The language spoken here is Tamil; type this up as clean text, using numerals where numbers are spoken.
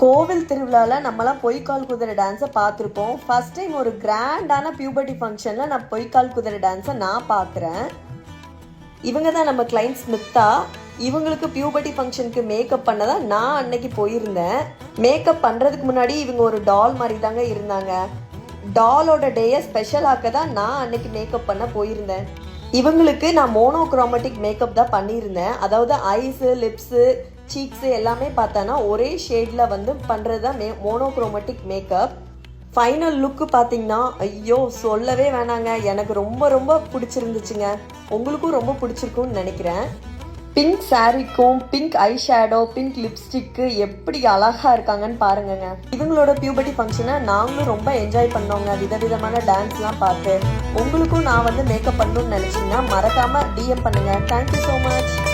கோவில் திருவிழாவில் நம்மலாம் பொய்க்கால் குதிரை டான்ஸை பார்த்துருப்போம். ஃபர்ஸ்ட் டைம் ஒரு கிராண்டான பியூபர்ட்டி ஃபங்க்ஷனில் நான் பொய்க்கால் குதிரை டான்ஸை நான் பார்க்குறேன். இவங்க தான் நம்ம கிளைண்ட் ஸ்மித்தா. இவங்களுக்கு பியூபர்ட்டி ஃபங்க்ஷனுக்கு மேக்கப் பண்ணதான் நான் அன்னைக்கு போயிருந்தேன். மேக்கப் பண்ணுறதுக்கு முன்னாடி இவங்க ஒரு டால் மாதிரி தாங்க இருந்தாங்க. டாலோட டேயை ஸ்பெஷல் ஆக்க தான் நான் அன்னைக்கு மேக்கப் பண்ண போயிருந்தேன். இவங்களுக்கு நான் மோனோக்ரோமேட்டிக் மேக்கப் தான் பண்ணியிருந்தேன். அதாவது ஐஸு, லிப்ஸு, சீக்ஸு எல்லாமே பார்த்தோன்னா ஒரே ஷேடில் வந்து பண்ணுறது தான் மோனோக்ரோமேட்டிக் மேக்கப். ஃபைனல் லுக்கு பார்த்தீங்கன்னா ஐயோ சொல்லவே வேணாங்க, எனக்கு ரொம்ப ரொம்ப பிடிச்சிருந்துச்சுங்க. உங்களுக்கும் ரொம்ப பிடிச்சிருக்கும்னு நினைக்கிறேன். பிங்க் சாரீக்கும் பிங்க் ஐ ஷேடோ, பிங்க் லிப்ஸ்டிக்கு எப்படி அழகாக இருக்காங்கன்னு பாருங்கங்க. இவங்களோட பியூபர்ட்டி ஃபங்க்ஷனை நாங்களும் ரொம்ப என்ஜாய் பண்ணோங்க, விதவிதமான டான்ஸ்லாம் பார்த்து. உங்களுக்கும் நான் வந்து மேக்கப் பண்ணணும்னு நினச்சிங்கன்னா மறக்காமல் டிஎம் பண்ணுங்கள். Thank you so much.